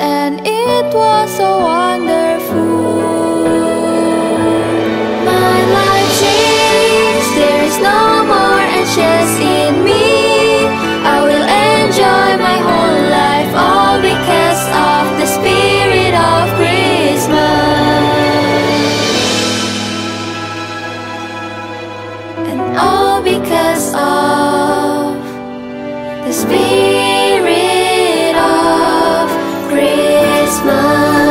and it was so wonderful. My life changed, there is no more anxious in me. I will enjoy my whole life, all because of the spirit of Christmas. And all because of the spirit of Christmas.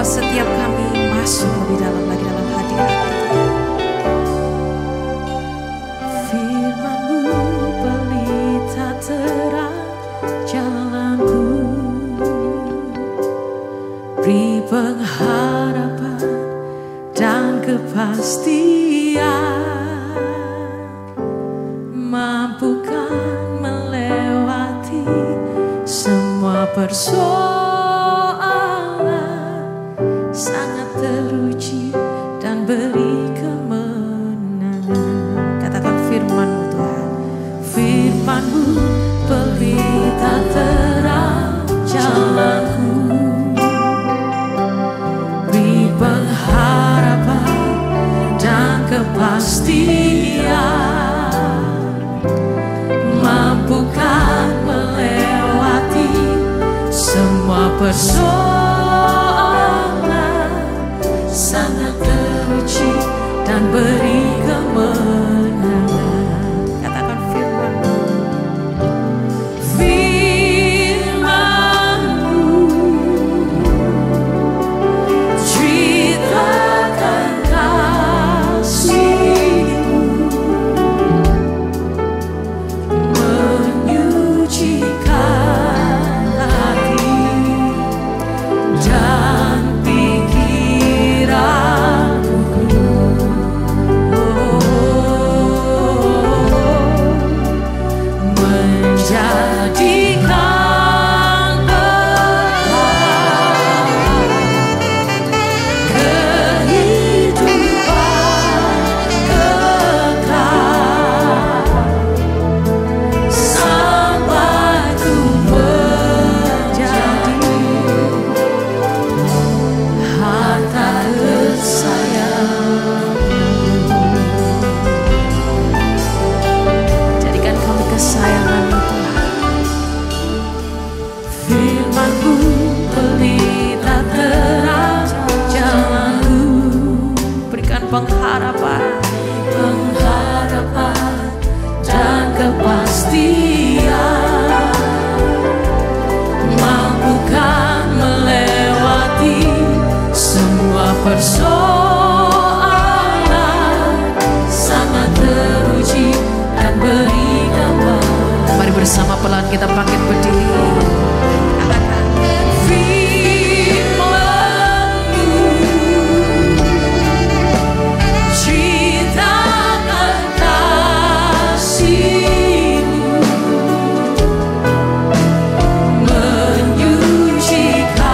Setiap kami masuk lebih dalam lagi dalam hadirat. Firman-Mu pelita terang jalanku, beri pengharapan dan kepastian, mampukan melewati semua persoalan. Sangat teruji dan beri kemenangan. Katakan firman-Mu Tuhan. Firman-Mu pelita terang jalanku, beri pengharapan dan kepastian, mampukan melewati semua persoalan. Sangat teruji dan beri kemenangan. Katakan firman-Mu. Firman-Mu ceritakan kasih-Mu, menyucikan hati dan pengharapan dan kepastian, mampukan melewati semua persoalan. Sangat teruji dan beri kemenangan. Mari bersama pelan kita bangkit berdiri. Menyucikan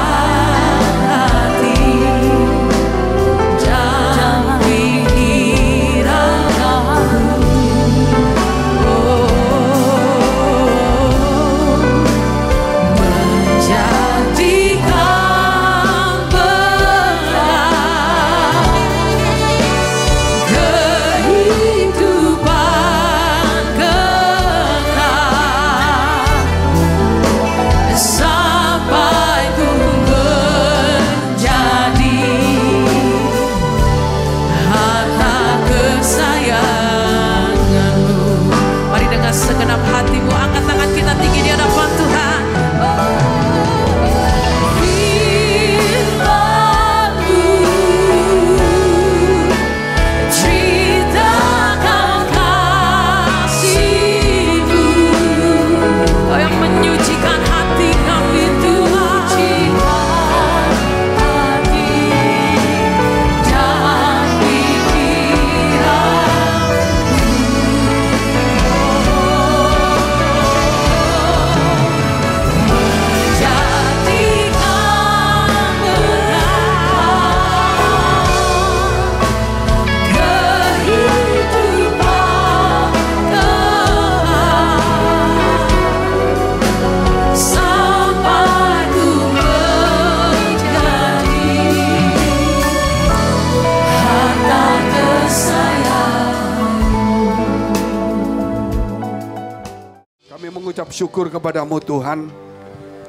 syukur kepadamu Tuhan.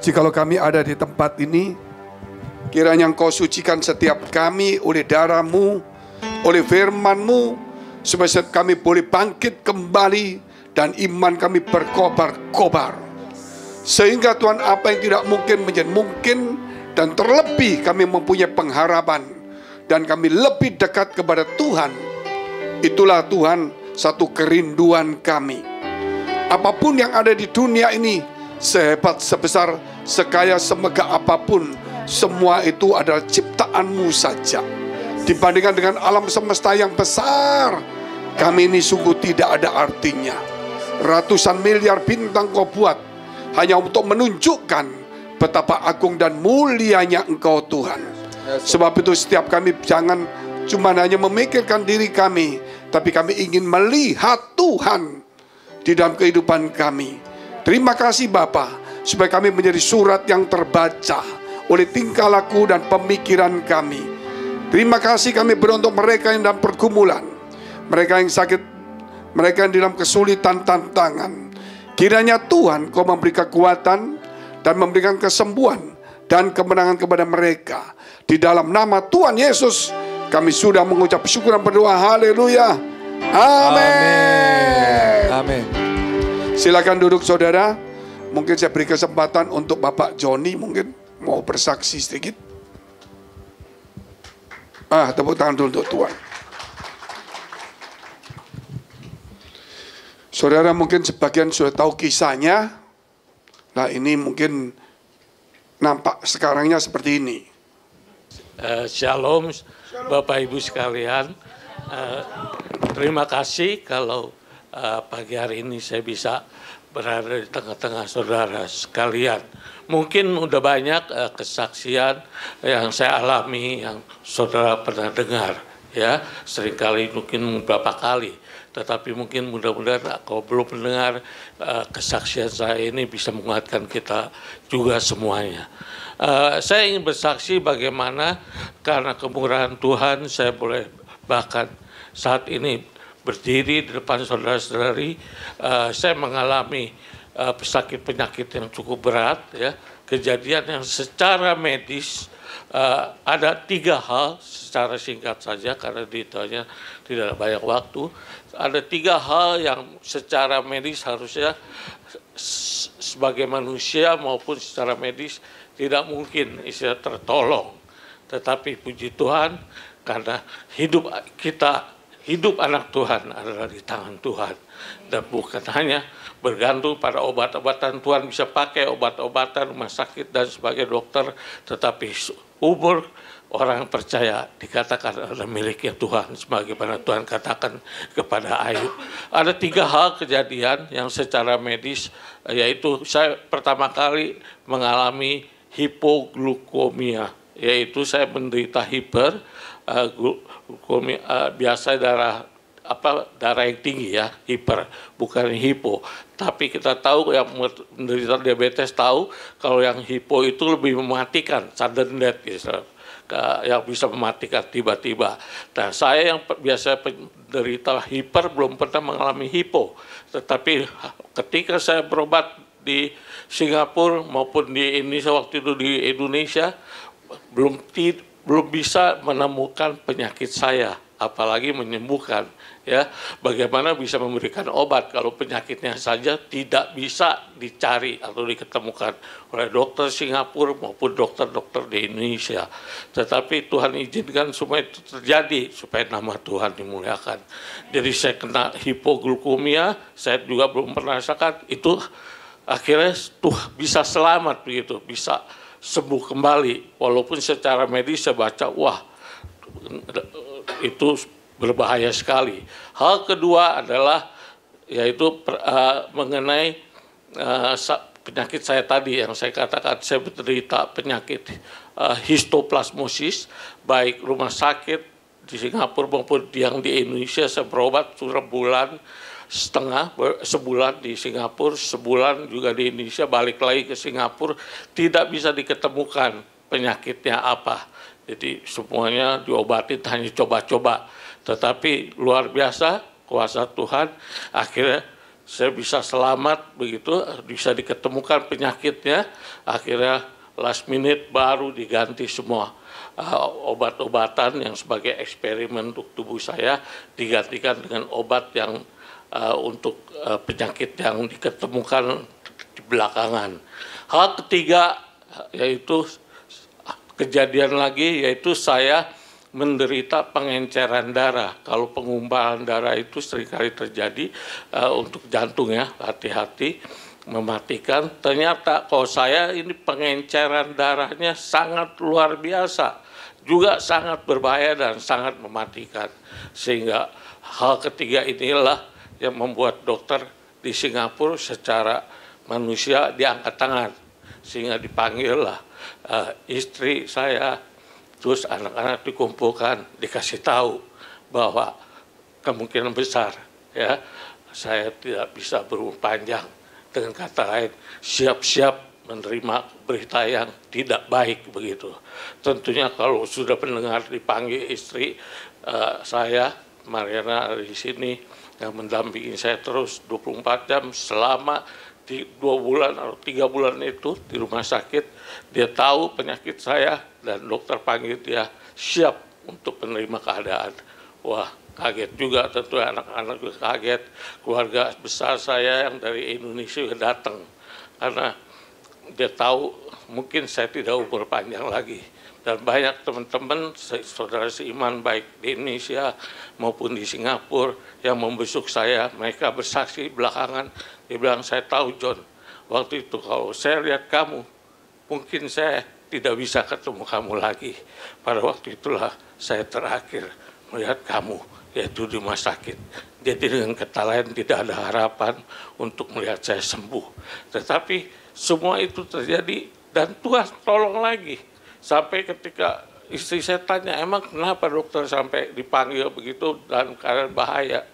Jikalau kami ada di tempat ini, kiranya Engkau sucikan setiap kami oleh darah-Mu, oleh firman-Mu, supaya setiap kami boleh bangkit kembali dan iman kami berkobar-kobar. Sehingga Tuhan, apa yang tidak mungkin menjadi mungkin, dan terlebih kami mempunyai pengharapan dan kami lebih dekat kepada Tuhan. Itulah Tuhan satu kerinduan kami. Apapun yang ada di dunia ini, sehebat, sebesar, sekaya, semegah apapun, semua itu adalah ciptaan-Mu saja. Dibandingkan dengan alam semesta yang besar, kami ini sungguh tidak ada artinya. Ratusan miliar bintang Kau buat hanya untuk menunjukkan betapa agung dan mulianya Engkau Tuhan. Sebab itu setiap kami jangan cuma hanya memikirkan diri kami, tapi kami ingin melihat Tuhan di dalam kehidupan kami. Terima kasih Bapa, supaya kami menjadi surat yang terbaca oleh tingkah laku dan pemikiran kami. Terima kasih kami berdoa untuk mereka yang dalam pergumulan, mereka yang sakit, mereka yang dalam kesulitan tantangan. Kiranya Tuhan Kau memberi kekuatan dan memberikan kesembuhan dan kemenangan kepada mereka. Di dalam nama Tuhan Yesus kami sudah mengucap syukur dan berdoa. Haleluya. Amin. Amin. Silakan duduk saudara. Mungkin saya beri kesempatan untuk Bapak Joni mungkin mau bersaksi sedikit. Tepuk tangan dulu untuk Tuhan. Saudara mungkin sebagian sudah tahu kisahnya. Nah ini mungkin nampak sekarangnya seperti ini. Shalom Bapak Ibu sekalian. Terima kasih kalau pagi hari ini saya bisa berada di tengah-tengah saudara sekalian. Mungkin udah banyak kesaksian yang saya alami, yang saudara pernah dengar, ya, seringkali mungkin beberapa kali. Tetapi mungkin mudah-mudahan kalau belum mendengar kesaksian saya ini bisa menguatkan kita juga semuanya. Saya ingin bersaksi bagaimana karena kemurahan Tuhan saya boleh bahkan saat ini berdiri di depan saudara-saudari. Saya mengalami pesakit penyakit yang cukup berat, ya, kejadian yang secara medis ada 3 hal secara singkat saja karena ditanya tidak banyak waktu. Ada 3 hal yang secara medis harusnya sebagai manusia maupun secara medis tidak mungkin istilah tertolong. Tetapi puji Tuhan karena hidup kita, hidup anak Tuhan adalah di tangan Tuhan. Dan bukan hanya bergantung pada obat-obatan, Tuhan bisa pakai obat-obatan, rumah sakit dan sebagai dokter, tetapi umur orang percaya dikatakan adalah miliknya Tuhan, sebagaimana Tuhan katakan kepada Ayub. Ada 3 hal kejadian yang secara medis, yaitu saya pertama kali mengalami hipoglukomia, yaitu saya menderita hiperglukomia, biasa darah yang tinggi, ya, hiper, bukan hipo. Tapi kita tahu yang menderita diabetes tahu kalau yang hipo itu lebih mematikan, sudden death, gitu, yang bisa mematikan tiba-tiba. Nah, saya yang biasa penderita hiper belum pernah mengalami hipo. Tetapi ketika saya berobat di Singapura maupun di Indonesia, waktu itu di Indonesia belum bisa menemukan penyakit saya, apalagi menyembuhkan, ya. Bagaimana bisa memberikan obat kalau penyakitnya saja tidak bisa dicari atau diketemukan oleh dokter Singapura maupun dokter-dokter di Indonesia. Tetapi Tuhan izinkan semua itu terjadi supaya nama Tuhan dimuliakan. Jadi saya kena hipoglukomia, saya juga belum merasakan itu. Akhirnya tuh bisa selamat begitu, bisa sembuh kembali. Walaupun secara medis saya baca, wah, itu berbahaya sekali. Hal kedua adalah yaitu mengenai penyakit saya tadi yang saya katakan saya menderita penyakit histoplasmosis, baik rumah sakit di Singapura maupun yang di Indonesia. Saya berobat sudah sebulan di Singapura, sebulan juga di Indonesia, balik lagi ke Singapura, tidak bisa diketemukan penyakitnya apa. Jadi semuanya diobatin hanya coba-coba. Tetapi luar biasa kuasa Tuhan, akhirnya saya bisa selamat begitu, bisa diketemukan penyakitnya, akhirnya last minute baru diganti semua obat-obatan yang sebagai eksperimen untuk tubuh saya, digantikan dengan obat yang untuk penyakit yang diketemukan di belakangan. Hal ketiga yaitu kejadian lagi, yaitu saya menderita pengenceran darah. Kalau pengumpalan darah itu seringkali terjadi untuk jantung ya, hati-hati mematikan. Ternyata kalau saya ini pengenceran darahnya sangat luar biasa, juga sangat berbahaya dan sangat mematikan. Sehingga hal ketiga inilah yang membuat dokter di Singapura secara manusia diangkat tangan, sehingga dipanggillah istri saya, terus anak-anak dikumpulkan, dikasih tahu bahwa kemungkinan besar ya saya tidak bisa berumur panjang. Dengan kata lain, siap-siap menerima berita yang tidak baik begitu. Tentunya kalau sudah mendengar dipanggil istri saya, Mariana di sini yang mendampingi saya terus 24 jam selama di 2 bulan atau 3 bulan itu di rumah sakit, dia tahu penyakit saya dan dokter panggil dia siap untuk menerima keadaan. Wah, kaget juga tentu anak-anak juga kaget, keluarga besar saya yang dari Indonesia juga datang karena dia tahu mungkin saya tidak umur panjang lagi. Dan banyak teman-teman saudara seiman baik di Indonesia maupun di Singapura yang membesuk saya, mereka bersaksi belakangan, dia bilang, saya tahu John, waktu itu kalau saya lihat kamu, mungkin saya tidak bisa ketemu kamu lagi. Pada waktu itulah saya terakhir melihat kamu, yaitu di rumah sakit. Jadi dengan kata lain tidak ada harapan untuk melihat saya sembuh. Tetapi semua itu terjadi dan Tuhan tolong lagi. Sampai ketika istri saya tanya, emang kenapa dokter sampai dipanggil begitu dan karena bahaya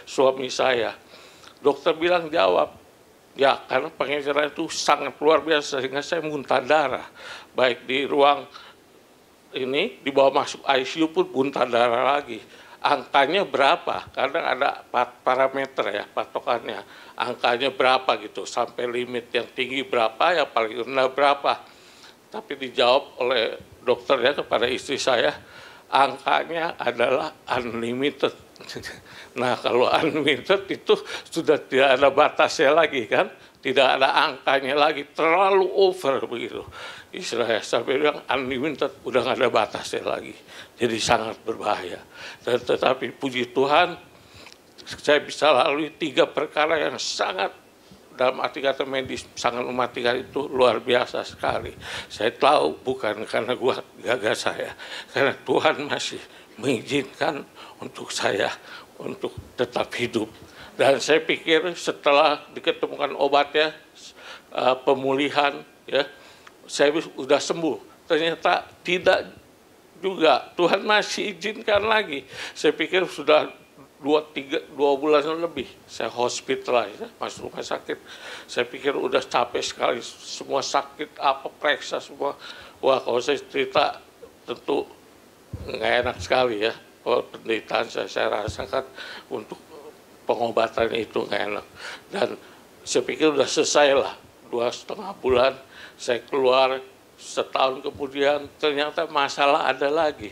suami saya. Dokter bilang jawab, ya karena pengenceran itu sangat luar biasa sehingga saya muntah darah. Baik di ruang ini, dibawa masuk ICU pun muntah darah lagi. Angkanya berapa? Kadang ada parameter ya, patokannya. Angkanya berapa gitu, sampai limit yang tinggi berapa, yang paling rendah berapa. Tapi dijawab oleh dokternya kepada istri saya, angkanya adalah unlimited. Nah kalau unlimited itu sudah tidak ada batasnya lagi kan, tidak ada angkanya lagi, terlalu over begitu. Istilahnya sampai bilang unlimited, udah nggak ada batasnya lagi. Jadi sangat berbahaya. Dan tetapi puji Tuhan, saya bisa lalui 3 perkara yang sangat, dalam arti kata medis sangat mematikan itu luar biasa sekali. Saya tahu bukan karena gua gagah saya, karena Tuhan masih mengizinkan untuk saya untuk tetap hidup. Dan saya pikir setelah diketemukan obatnya, pemulihan, ya, saya sudah sembuh. Ternyata tidak juga, Tuhan masih izinkan lagi. Saya pikir sudah 2 bulan lebih saya hospitalize, masuk rumah sakit. Saya pikir udah capek sekali, semua sakit, apa periksa semua. Wah kalau saya cerita tentu nggak enak sekali ya. Kalau penderitaan saya rasakan untuk pengobatan itu nggak enak. Dan saya pikir udah selesai lah, 2,5 bulan saya keluar. Setahun kemudian ternyata masalah ada lagi.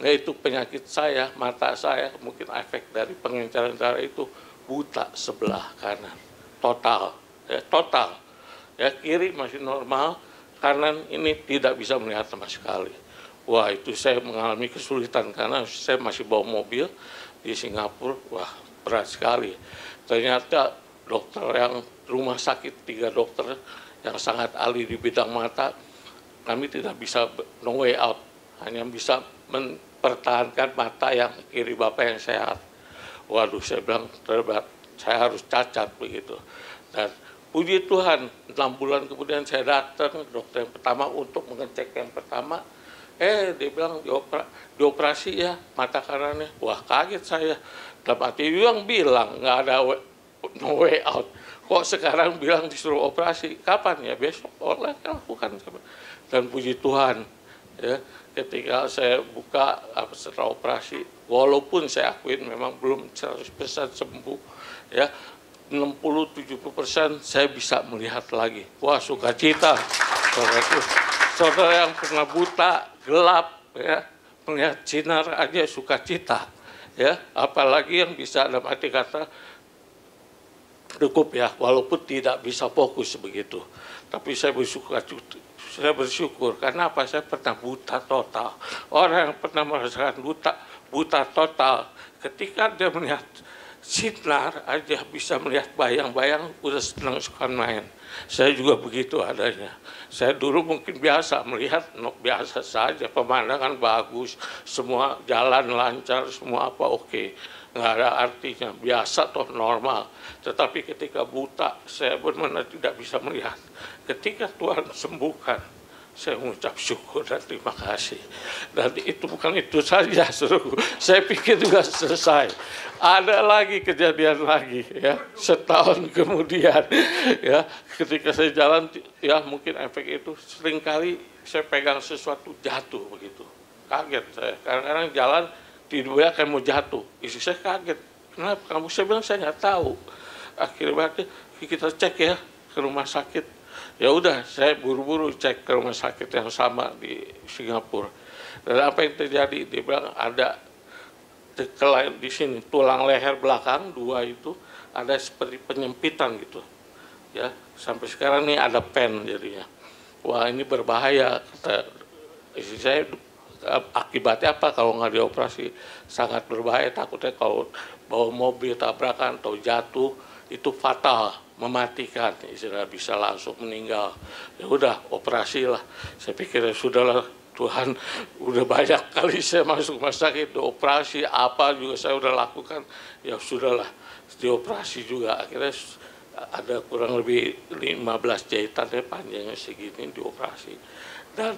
Yaitu penyakit saya, mata saya, mungkin efek dari pengenceran darah itu buta sebelah kanan, total, ya kiri masih normal, kanan ini tidak bisa melihat sama sekali. Wah itu saya mengalami kesulitan karena saya masih bawa mobil di Singapura, wah berat sekali. Ternyata dokter yang rumah sakit, 3 dokter yang sangat ahli di bidang mata, kami tidak bisa no way out, hanya bisa mempertahankan mata yang kiri Bapak yang sehat. Waduh, saya bilang terberat, saya harus cacat begitu. Dan puji Tuhan, 6 bulan kemudian saya datang dokter yang pertama untuk mengecek yang pertama. Dia bilang dioperasi ya mata kanannya. Wah kaget saya. Dalam hati yang bilang nggak ada no way out. Kok sekarang bilang disuruh operasi? Kapan ya? Besok oleh lakukan. Dan puji Tuhan, ya, ketika saya buka setelah operasi, walaupun saya akuin memang belum 100% sembuh, ya, 60-70% saya bisa melihat lagi. Wah, sukacita. Saudara yang pernah buta, gelap, ya, melihat sinar aja sukacita. Ya, apalagi yang bisa dalam arti kata cukup ya, walaupun tidak bisa fokus begitu. Tapi saya bersyukur karena apa? Saya pernah buta total. Orang yang pernah merasakan buta total, ketika dia melihat sinar aja bisa melihat bayang-bayang, udah senang suka main. Saya juga begitu adanya. Saya dulu mungkin biasa melihat, biasa saja, pemandangan bagus, semua jalan lancar, semua apa oke. Nggak ada artinya, biasa toh normal. Tetapi ketika buta, saya benar-benar tidak bisa melihat. Ketika Tuhan sembuhkan, saya mengucap syukur dan terima kasih. Dan itu bukan itu saja, saudaraku. Saya pikir juga selesai. Ada lagi kejadian lagi, ya, setahun kemudian, ya, ketika saya jalan, ya mungkin efek itu seringkali saya pegang sesuatu jatuh begitu, kaget saya. Kadang-kadang jalan tiba-tiba kayak mau jatuh, istri saya kaget. Kenapa? Kamu? Saya bilang saya nggak tahu. Akhirnya kita cek ya ke rumah sakit. Ya udah, saya buru-buru cek ke rumah sakit yang sama di Singapura. Dan apa yang terjadi? Dia bilang ada di sini tulang leher belakang 2 itu ada seperti penyempitan gitu. Ya, sampai sekarang nih ada pen jadinya. Wah, ini berbahaya, kata istri saya. Akibatnya apa kalau nggak dioperasi? Sangat berbahaya, takutnya kalau bawa mobil tabrakan atau jatuh itu fatal, mematikan, istilah bisa langsung meninggal. Ya udah, operasi lah. Saya pikir ya sudahlah, Tuhan udah banyak kali saya masuk rumah sakit, dioperasi apa juga saya udah lakukan, ya sudahlah, dioperasi juga. Akhirnya ada kurang lebih 15 jahitan ya, panjangnya segini dioperasi. Dan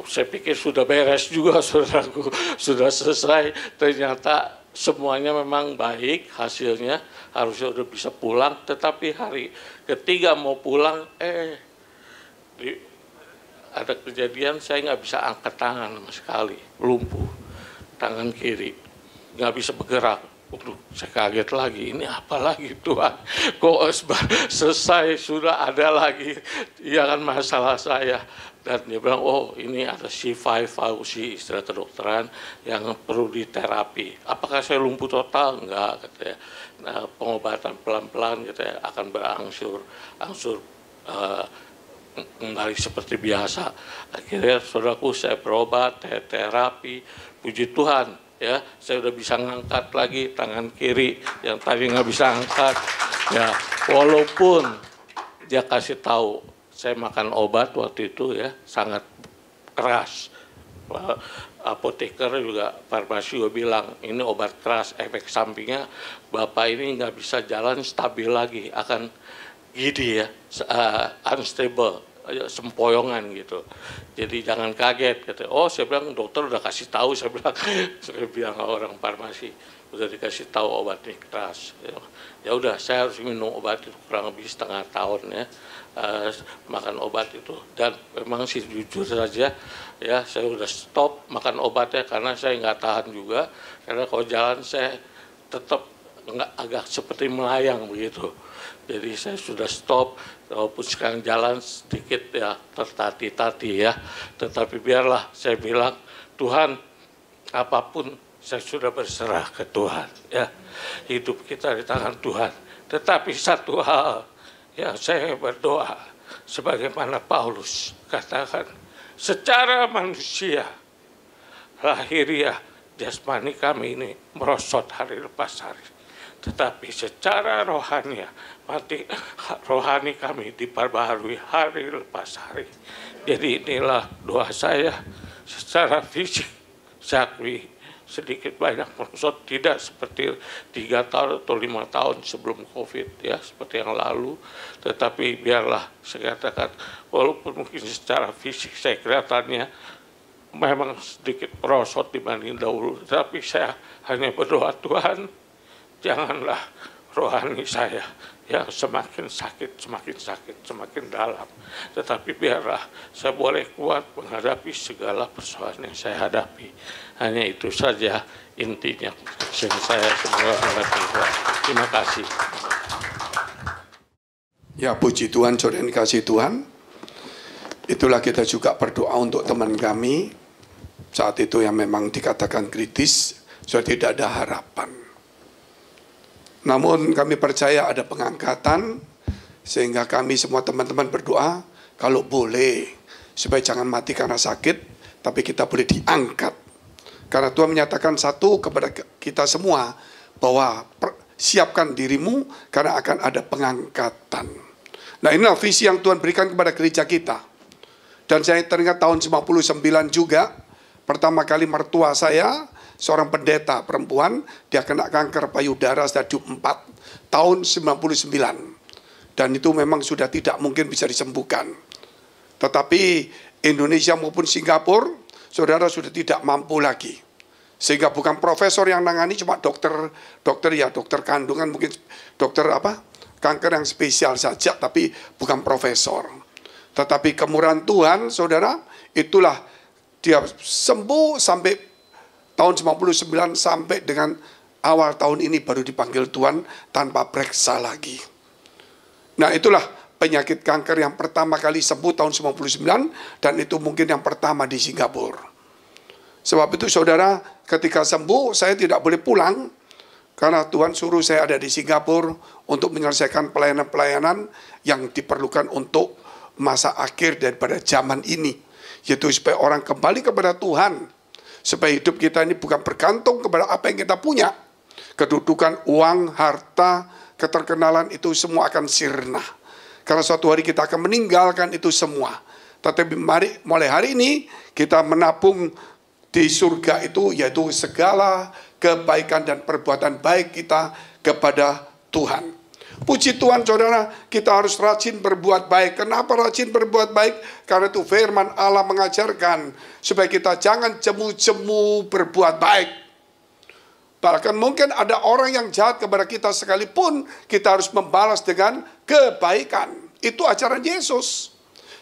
saya pikir sudah beres juga, saudaraku, sudah selesai. Ternyata semuanya memang baik hasilnya, harusnya udah bisa pulang. Tetapi hari ketiga mau pulang, ada kejadian saya nggak bisa angkat tangan sama sekali, lumpuh tangan kiri, nggak bisa bergerak. Saya kaget lagi, ini apa lagi Tuhan? Kok selesai sudah ada lagi, ya kan masalah saya. Dan dia bilang, oh ini ada C5 Fauci, istilah kedokteran yang perlu diterapi. Apakah saya lumpuh total? Enggak, katanya. Nah, pengobatan pelan-pelan katanya akan berangsur kembali seperti biasa. Akhirnya saudaraku, saya berobat, terapi, puji Tuhan. Ya, saya udah bisa ngangkat lagi tangan kiri yang tadi nggak bisa angkat. Ya, walaupun dia kasih tahu saya makan obat waktu itu ya sangat keras. Apoteker juga, farmasi juga bilang ini obat keras, efek sampingnya Bapak ini nggak bisa jalan stabil lagi, akan gini ya, unstable, sempoyongan gitu. Jadi jangan kaget, kata. Oh, saya bilang dokter udah kasih tahu, saya bilang orang farmasi udah dikasih tahu obat ini keras. Ya udah, saya harus minum obat itu kurang lebih setengah tahun ya, makan obat itu. Dan memang sih jujur saja ya, saya udah stop makan obatnya karena saya nggak tahan juga. Karena kalau jalan saya tetap nggak, agak seperti melayang begitu. Jadi saya sudah stop, walaupun sekarang jalan sedikit ya tertati-tati ya. Tetapi biarlah, saya bilang Tuhan, apapun saya sudah berserah ke Tuhan ya. Hidup kita di tangan Tuhan. Tetapi satu hal ya, saya berdoa sebagaimana Paulus katakan, secara manusia lahiriah jasmani kami ini merosot hari lepas hari. Tetapi secara rohani kami diperbaharui hari lepas hari. Jadi inilah doa saya, secara fisik saya akui sedikit banyak merosot, tidak seperti 3 tahun atau 5 tahun sebelum COVID ya, seperti yang lalu. Tetapi biarlah saya katakan, walaupun mungkin secara fisik saya kelihatannya memang sedikit merosot dibanding dahulu, tapi saya hanya berdoa, Tuhan, janganlah rohani saya yang semakin sakit, semakin dalam. Tetapi biarlah saya boleh kuat menghadapi segala persoalan yang saya hadapi. Hanya itu saja intinya. Saya semoga mengerti. Terima kasih. Ya puji Tuhan, saudara yang dikasihi Tuhan. Itulah kita juga berdoa untuk teman kami. Saat itu yang memang dikatakan kritis, sudah tidak ada harapan. Namun kami percaya ada pengangkatan, sehingga kami semua teman-teman berdoa, kalau boleh, supaya jangan mati karena sakit, tapi kita boleh diangkat. Karena Tuhan menyatakan satu kepada kita semua, bahwa siapkan dirimu, karena akan ada pengangkatan. Nah, inilah visi yang Tuhan berikan kepada gereja kita. Dan saya teringat tahun 99 juga, pertama kali mertua saya, seorang pendeta perempuan, dia kena kanker payudara stadium 4, tahun 99. Dan itu memang sudah tidak mungkin bisa disembuhkan. Tetapi Indonesia maupun Singapura, saudara sudah tidak mampu lagi. Sehingga bukan profesor yang nangani, cuma dokter kandungan, mungkin dokter kanker yang spesial saja, tapi bukan profesor. Tetapi kemurahan Tuhan, saudara, itulah dia sembuh sampai tahun 99 sampai dengan awal tahun ini baru dipanggil Tuhan tanpa periksa lagi. Nah, itulah penyakit kanker yang pertama kali sembuh tahun 99 dan itu mungkin yang pertama di Singapura. Sebab itu saudara, ketika sembuh saya tidak boleh pulang karena Tuhan suruh saya ada di Singapura untuk menyelesaikan pelayanan-pelayanan yang diperlukan untuk masa akhir daripada zaman ini, yaitu supaya orang kembali kepada Tuhan, supaya hidup kita ini bukan bergantung kepada apa yang kita punya. Kedudukan, uang, harta, keterkenalan itu semua akan sirna. Karena suatu hari kita akan meninggalkan itu semua. Tetapi mari mulai hari ini kita menabung di surga itu, yaitu segala kebaikan dan perbuatan baik kita kepada Tuhan. Puji Tuhan saudara, kita harus rajin berbuat baik. Kenapa rajin berbuat baik? Karena itu firman Allah mengajarkan supaya kita jangan jemu-jemu berbuat baik. Bahkan mungkin ada orang yang jahat kepada kita sekalipun, kita harus membalas dengan kebaikan. Itu ajaran Yesus.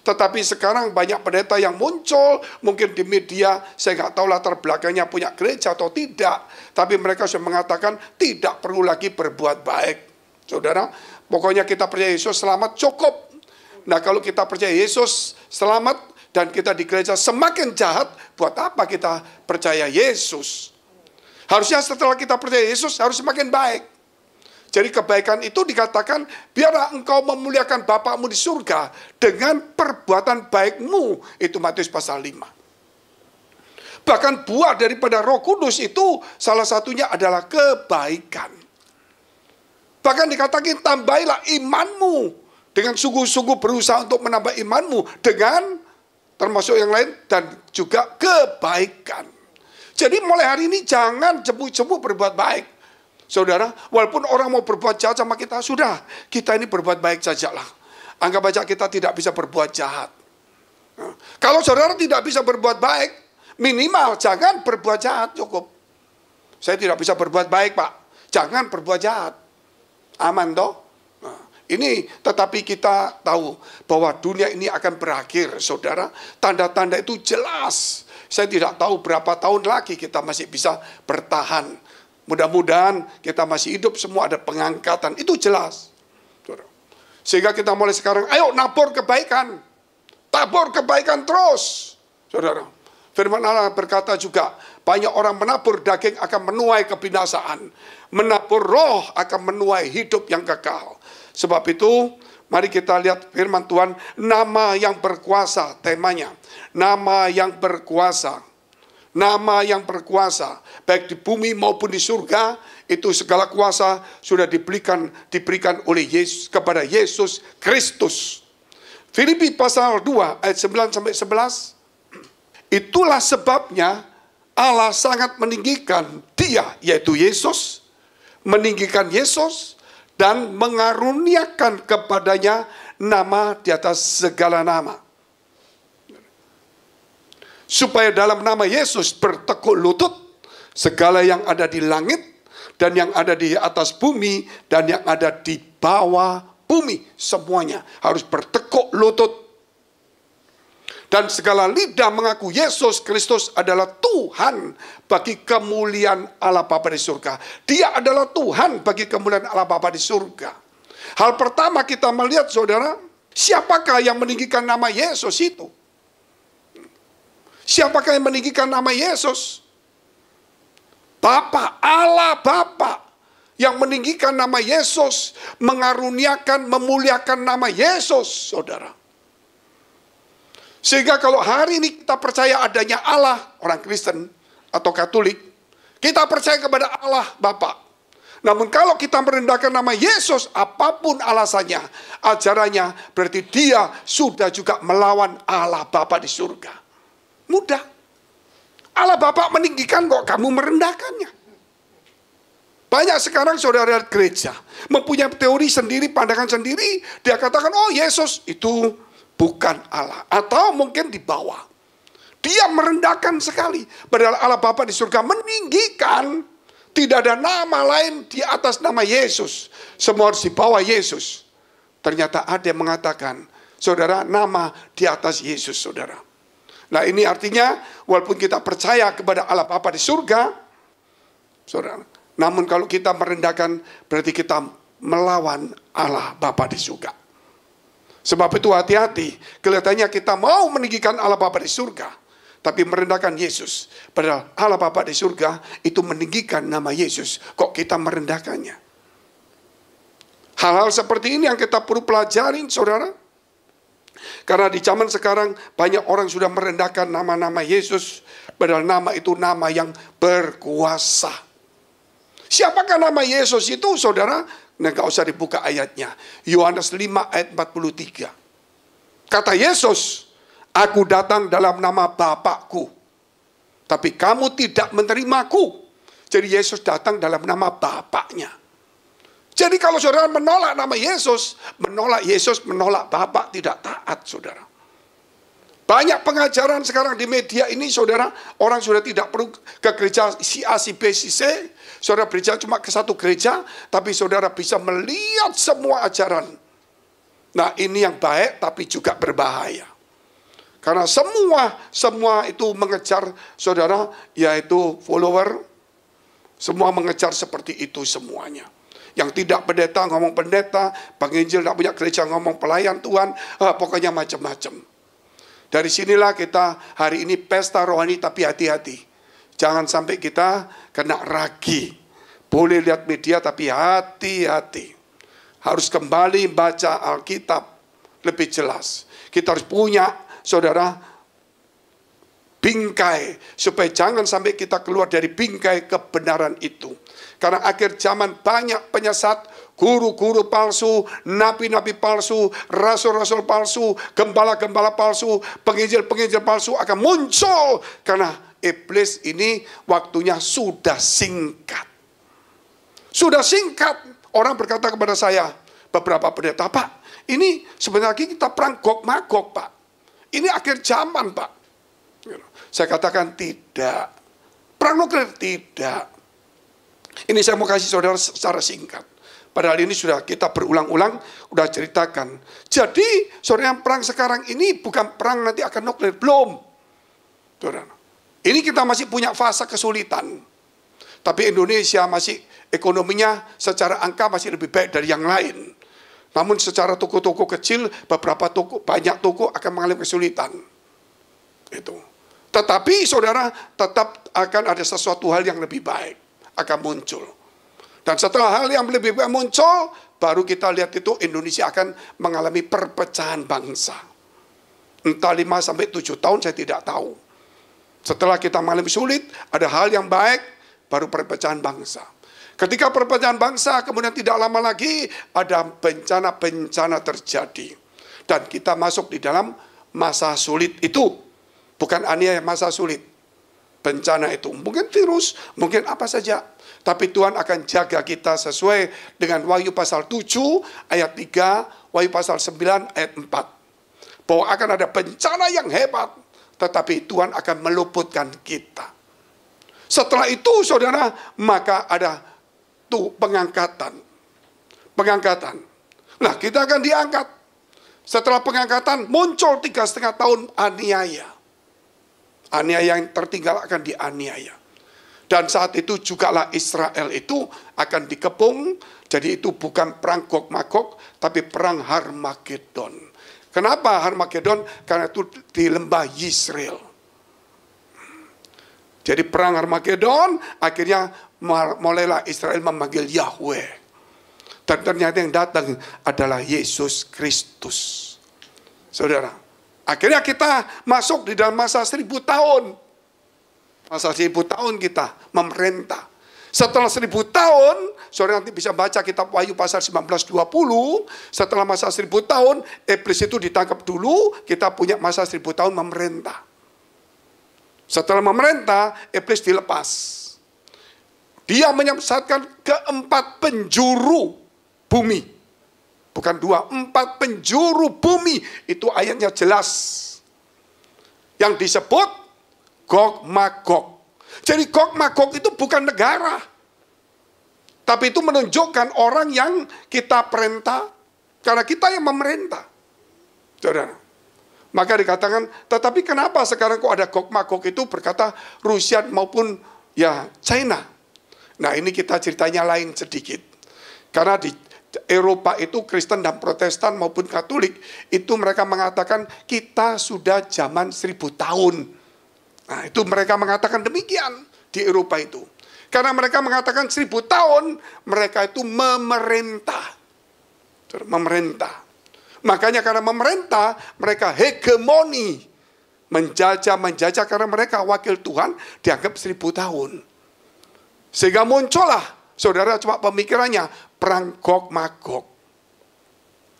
Tetapi sekarang banyak pendeta yang muncul, mungkin di media, saya nggak tahu latar belakangnya punya gereja atau tidak. Tapi mereka sudah mengatakan tidak perlu lagi berbuat baik. Saudara, pokoknya kita percaya Yesus selamat cukup. Nah, kalau kita percaya Yesus selamat dan kita di gereja semakin jahat, buat apa kita percaya Yesus? Harusnya setelah kita percaya Yesus harus semakin baik. Jadi kebaikan itu dikatakan, biarlah engkau memuliakan Bapamu di surga dengan perbuatan baikmu. Itu Matius pasal 5. Bahkan buah daripada Roh Kudus itu salah satunya adalah kebaikan. Bahkan dikatakan tambahilah imanmu. Dengan sungguh-sungguh berusaha untuk menambah imanmu. Dengan termasuk yang lain dan juga kebaikan. Jadi mulai hari ini jangan jemu-jemu berbuat baik. Saudara, walaupun orang mau berbuat jahat sama kita, sudah, kita ini berbuat baik sajalah. Anggap aja kita tidak bisa berbuat jahat. Nah, kalau saudara tidak bisa berbuat baik, minimal jangan berbuat jahat, cukup. Saya tidak bisa berbuat baik, Pak. Jangan berbuat jahat. Aman toh? Nah, ini tetapi kita tahu bahwa dunia ini akan berakhir, saudara. Tanda-tanda itu jelas. Saya tidak tahu berapa tahun lagi kita masih bisa bertahan. Mudah-mudahan kita masih hidup, semua ada pengangkatan. Itu jelas. Sehingga kita mulai sekarang, ayo nabur kebaikan. Tabur kebaikan terus. Saudara, firman Allah berkata juga, banyak orang menabur daging akan menuai kebinasaan. Menabur roh akan menuai hidup yang kekal. Sebab itu, mari kita lihat firman Tuhan, nama yang berkuasa, temanya. Nama yang berkuasa. Nama yang berkuasa, baik di bumi maupun di surga, itu segala kuasa sudah diberikan oleh Yesus kepada Yesus Kristus. Filipi pasal 2 ayat 9 sampai 11. Itulah sebabnya Allah sangat meninggikan Dia, yaitu Yesus, meninggikan Yesus dan mengaruniakan kepadanya nama di atas segala nama. Supaya dalam nama Yesus bertekuk lutut segala yang ada di langit dan yang ada di atas bumi dan yang ada di bawah bumi. Semuanya harus bertekuk lutut. Dan segala lidah mengaku Yesus Kristus adalah Tuhan bagi kemuliaan Allah Bapa di surga. Dia adalah Tuhan bagi kemuliaan Allah Bapa di surga. Hal pertama kita melihat saudara, siapakah yang meninggikan nama Yesus itu? Siapakah yang meninggikan nama Yesus? Bapa, Allah Bapa yang meninggikan nama Yesus, mengaruniakan, memuliakan nama Yesus, saudara. Sehingga kalau hari ini kita percaya adanya Allah, orang Kristen atau Katolik, kita percaya kepada Allah Bapa. Namun kalau kita merendahkan nama Yesus, apapun alasannya, ajarannya, berarti dia sudah juga melawan Allah Bapa di surga. Mudah. Allah Bapa meninggikan kok kamu merendahkannya. Banyak sekarang saudara gereja mempunyai teori sendiri, pandangan sendiri. Dia katakan, oh Yesus itu bukan Allah. Atau mungkin di bawah. Dia merendahkan sekali. Padahal Allah Bapa di surga meninggikan. Tidak ada nama lain di atas nama Yesus. Semua harus di bawah Yesus. Ternyata ada yang mengatakan, saudara, nama di atas Yesus, saudara. Nah ini artinya, walaupun kita percaya kepada Allah Bapa di surga, saudara, namun kalau kita merendahkan, berarti kita melawan Allah Bapa di surga. Sebab itu hati-hati, kelihatannya kita mau meninggikan Allah Bapa di surga, tapi merendahkan Yesus. Padahal Allah Bapa di surga itu meninggikan nama Yesus. Kok kita merendahkannya? Hal-hal seperti ini yang kita perlu pelajarin, saudara. Karena di zaman sekarang banyak orang sudah merendahkan nama-nama Yesus. Padahal nama itu nama yang berkuasa. Siapakah nama Yesus itu, saudara? Nah, gak usah dibuka ayatnya. Yohanes 5 ayat 43. Kata Yesus, aku datang dalam nama Bapakku, tapi kamu tidak menerimaku. Jadi Yesus datang dalam nama Bapaknya. Jadi kalau saudara menolak nama Yesus, menolak Bapa, tidak taat, saudara. Banyak pengajaran sekarang di media ini, saudara, orang sudah tidak perlu ke gereja si A, si B, si C. Saudara gereja cuma ke satu gereja, tapi saudara bisa melihat semua ajaran. Nah ini yang baik, tapi juga berbahaya. Karena semua itu mengejar, saudara, yaitu follower. Semua mengejar seperti itu semuanya. Yang tidak pendeta ngomong pendeta, penginjil tidak punya gereja ngomong pelayan Tuhan, pokoknya macam-macam. Dari sinilah kita hari ini pesta rohani, tapi hati-hati. Jangan sampai kita kena ragi. Boleh lihat media, tapi hati-hati. Harus kembali baca Alkitab lebih jelas. Kita harus punya, saudara, bingkai, supaya jangan sampai kita keluar dari bingkai kebenaran itu. Karena akhir zaman banyak penyesat, guru-guru palsu, nabi-nabi palsu, rasul-rasul palsu, gembala-gembala palsu, penginjil-penginjil palsu akan muncul. Karena iblis ini waktunya sudah singkat. Sudah singkat. Orang berkata kepada saya, beberapa pendeta, Pak, ini sebenarnya kita perang Gog-Magog, Pak. Ini akhir zaman, Pak. Saya katakan tidak. Perang nuklir tidak. Ini saya mau kasih saudara secara singkat. Padahal ini sudah kita berulang-ulang, sudah ceritakan. Jadi, saudara, yang perang sekarang ini bukan perang nanti akan nuklir. Belum. Saudara. Ini kita masih punya fase kesulitan. Tapi Indonesia masih ekonominya secara angka masih lebih baik dari yang lain. Namun secara toko-toko kecil, beberapa toko, banyak toko akan mengalami kesulitan. Itu. Tetapi saudara, tetap akan ada sesuatu hal yang lebih baik akan muncul. Dan setelah hal yang lebih baik muncul, baru kita lihat itu Indonesia akan mengalami perpecahan bangsa. Entah 5-7 tahun saya tidak tahu. Setelah kita mengalami sulit, ada hal yang baik, baru perpecahan bangsa. Ketika perpecahan bangsa, kemudian tidak lama lagi ada bencana-bencana terjadi. Dan kita masuk di dalam masa sulit itu. Bukan aniaya, masa sulit. Bencana itu. Mungkin virus, mungkin apa saja. Tapi Tuhan akan jaga kita sesuai dengan Wahyu pasal 7 ayat 3, Wahyu pasal 9 ayat 4. Bahwa akan ada bencana yang hebat. Tetapi Tuhan akan meluputkan kita. Setelah itu saudara, maka ada pengangkatan. Pengangkatan. Nah, kita akan diangkat. Setelah pengangkatan muncul 3,5 tahun aniaya. Aniaya yang tertinggal akan dianiaya. Dan saat itu jugalah Israel itu akan dikepung, Jadi itu bukan perang Gog Magog, tapi perang Harmagedon. Kenapa Harmagedon? Karena itu di lembah Yisrael. Jadi perang Harmagedon, akhirnya mulailah Israel memanggil Yahweh. Dan ternyata yang datang adalah Yesus Kristus. Saudara, akhirnya kita masuk di dalam masa 1000 tahun. Masa 1000 tahun kita memerintah. Setelah 1000 tahun, saudara nanti bisa baca kitab Wahyu pasal 19-20. Setelah masa 1000 tahun, iblis itu ditangkap dulu, kita punya masa 1000 tahun memerintah. Setelah memerintah, iblis dilepas. Dia menyesatkan keempat penjuru bumi. Bukan 2, 4 penjuru bumi. Itu ayatnya jelas. Yang disebut Gog Magog. Jadi Gog Magog itu bukan negara. Tapi itu menunjukkan orang yang kita perintah. Karena kita yang memerintah. Saudara. Maka dikatakan, tetapi kenapa sekarang kok ada Gog Magog itu berkata Rusia maupun ya China. Nah ini kita ceritanya lain sedikit. Karena di Eropa itu Kristen dan Protestan maupun Katolik. Itu mereka mengatakan kita sudah zaman 1000 tahun. Nah itu mereka mengatakan demikian di Eropa itu. Karena mereka mengatakan 1000 tahun mereka itu memerintah. Memerintah. Makanya karena memerintah mereka hegemoni. Menjajah karena mereka wakil Tuhan dianggap 1000 tahun. Sehingga muncullah, saudara coba pemikirannya, perang Gog Magog.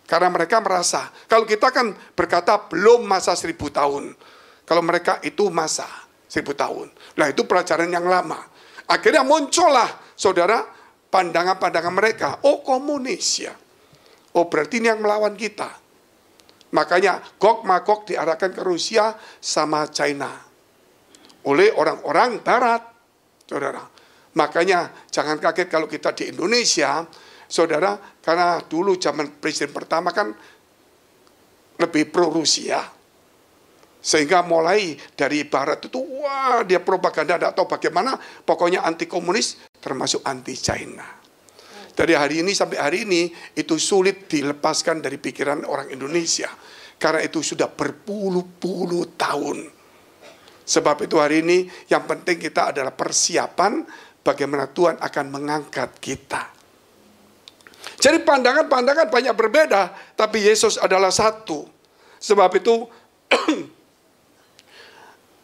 Karena mereka merasa, kalau kita kan berkata belum masa 1000 tahun. Kalau mereka itu masa 1000 tahun. Nah itu pelajaran yang lama. Akhirnya muncullah, saudara, pandangan-pandangan mereka. Oh komunis ya. Oh berarti ini yang melawan kita. Makanya Gog Magog diarahkan ke Rusia sama China. Oleh orang-orang barat. Saudara. Makanya jangan kaget kalau kita di Indonesia. Saudara, karena dulu zaman presiden pertama kan lebih pro Rusia. Sehingga mulai dari barat itu, wah dia propaganda atau bagaimana, pokoknya anti komunis termasuk anti China. Dari hari ini sampai hari ini, itu sulit dilepaskan dari pikiran orang Indonesia. Karena itu sudah berpuluh-puluh tahun. Sebab itu hari ini yang penting kita adalah persiapan bagaimana Tuhan akan mengangkat kita. Jadi pandangan-pandangan banyak berbeda, tapi Yesus adalah satu. Sebab itu,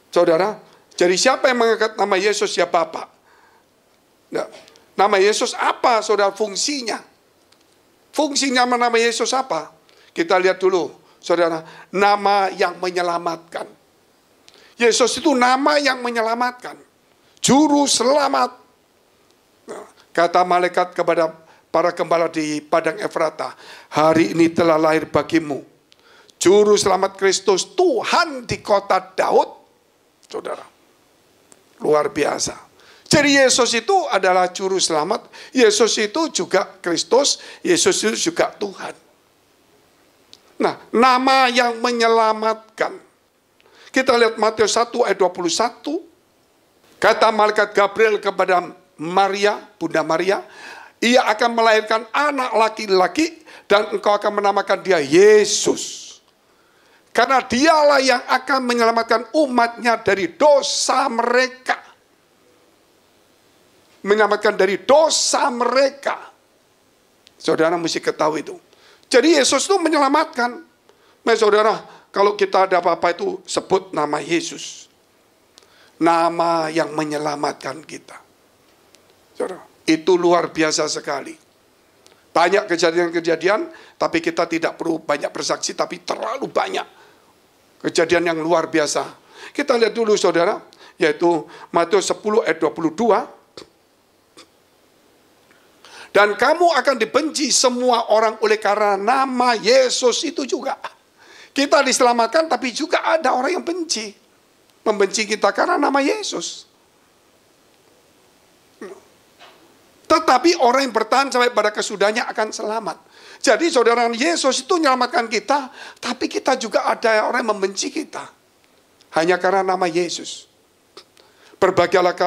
saudara, jadi siapa yang mengangkat nama Yesus ya Bapak? Nah, nama Yesus apa saudara fungsinya? Fungsinya nama Yesus apa? Kita lihat dulu saudara, nama yang menyelamatkan. Yesus itu nama yang menyelamatkan. Juru selamat. Nah, kata malaikat kepada para gembala di Padang Efrata, hari ini telah lahir bagimu Juru selamat Kristus, Tuhan di kota Daud. Saudara, luar biasa. Jadi Yesus itu adalah juru selamat. Yesus itu juga Kristus. Yesus itu juga Tuhan. Nah, nama yang menyelamatkan. Kita lihat Matius 1 ayat 21. Kata malaikat Gabriel kepada Maria, Bunda Maria, ia akan melahirkan anak laki-laki dan engkau akan menamakan dia Yesus. Karena dialah yang akan menyelamatkan umatnya dari dosa mereka. Menyelamatkan dari dosa mereka. Saudara mesti ketahui itu. Jadi Yesus itu menyelamatkan. Nah saudara, kalau kita ada apa-apa itu sebut nama Yesus. Nama yang menyelamatkan kita. Saudara, itu luar biasa sekali. Banyak kejadian-kejadian, tapi kita tidak perlu banyak bersaksi, tapi terlalu banyak kejadian yang luar biasa. Kita lihat dulu saudara, yaitu Matius 10 ayat 22. Dan kamu akan dibenci semua orang oleh karena nama Yesus itu juga. Kita diselamatkan tapi juga ada orang yang benci. Membenci kita karena nama Yesus. Tetapi orang yang bertahan sampai pada kesudahnya akan selamat. Jadi saudara, Yesus itu menyelamatkan kita, tapi kita juga ada orang yang membenci kita. Hanya karena nama Yesus. Berbahagialah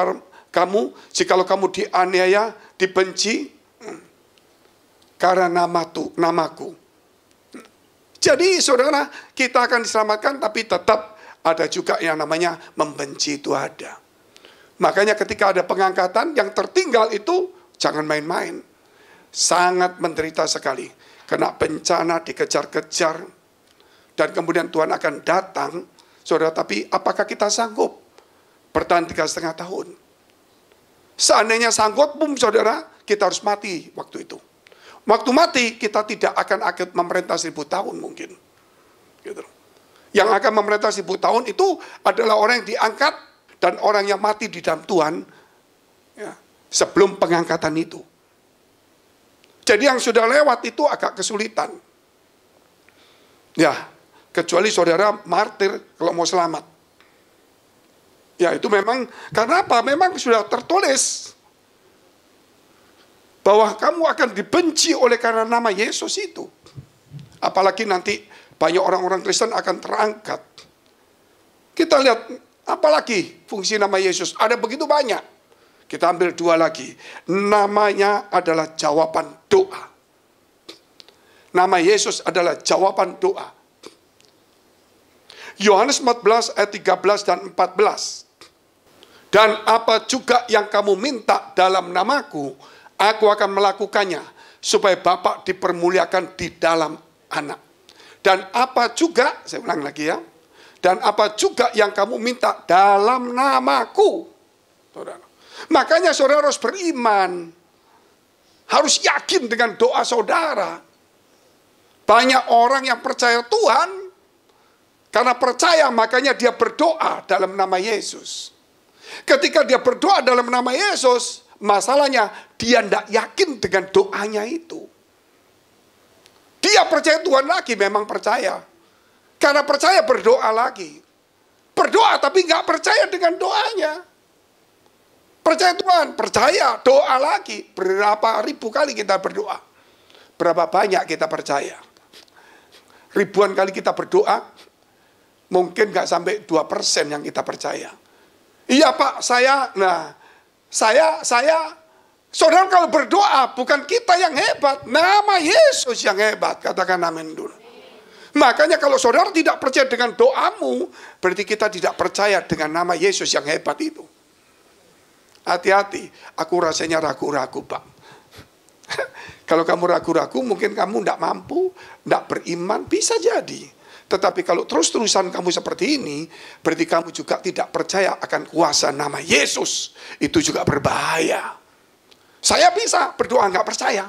kamu, jikalau kamu dianiaya, dibenci, karena namaku. Jadi saudara, kita akan diselamatkan, tapi tetap ada juga yang namanya membenci itu ada. Makanya ketika ada pengangkatan, yang tertinggal itu jangan main-main. Sangat menderita sekali. Kena bencana, dikejar-kejar. Dan kemudian Tuhan akan datang. Saudara, tapi apakah kita sanggup bertahan 3,5 tahun? Seandainya sanggup, saudara, kita harus mati waktu itu. Waktu mati, kita tidak akan memerintah 1000 tahun mungkin. Gitu. Yang akan memerintah 1000 tahun itu adalah orang yang diangkat dan orang yang mati di dalam Tuhan ya, sebelum pengangkatan itu. Jadi yang sudah lewat itu agak kesulitan. Ya, kecuali saudara martir kalau mau selamat. Ya itu memang, karena apa? Memang sudah tertulis bahwa kamu akan dibenci oleh karena nama Yesus itu. Apalagi nanti banyak orang-orang Kristen akan terangkat. Kita lihat, apalagi fungsi nama Yesus. Ada begitu banyak. Kita ambil 2 lagi. Namanya adalah jawaban doa. Nama Yesus adalah jawaban doa. Yohanes 14 ayat 13 dan 14. Dan apa juga yang kamu minta dalam namaku, aku akan melakukannya, supaya Bapa dipermuliakan di dalam Anak. Dan apa juga, saya ulang lagi ya, dan apa juga yang kamu minta dalam namaku. Saudara. Makanya saudara harus beriman. Harus yakin dengan doa saudara. Banyak orang yang percaya Tuhan, karena percaya makanya dia berdoa dalam nama Yesus. Ketika dia berdoa dalam nama Yesus, masalahnya dia tidak yakin dengan doanya itu. Dia percaya Tuhan lagi, memang percaya. Karena percaya berdoa lagi. Berdoa tapi nggak percaya dengan doanya. Percaya Tuhan, percaya, doa lagi. Berapa ribu kali kita berdoa. Berapa banyak kita percaya. Ribuan kali kita berdoa, mungkin nggak sampai 2% yang kita percaya. Iya Pak, saya, saudara kalau berdoa bukan kita yang hebat, nama Yesus yang hebat, katakan amin dulu. Makanya kalau saudara tidak percaya dengan doamu, berarti kita tidak percaya dengan nama Yesus yang hebat itu. Hati-hati, aku rasanya ragu-ragu Pak. Kalau kamu ragu-ragu, mungkin kamu tidak mampu, tidak beriman, bisa jadi. Tetapi kalau terus-terusan kamu seperti ini, berarti kamu juga tidak percaya akan kuasa nama Yesus. Itu juga berbahaya. Saya bisa berdoa nggak percaya.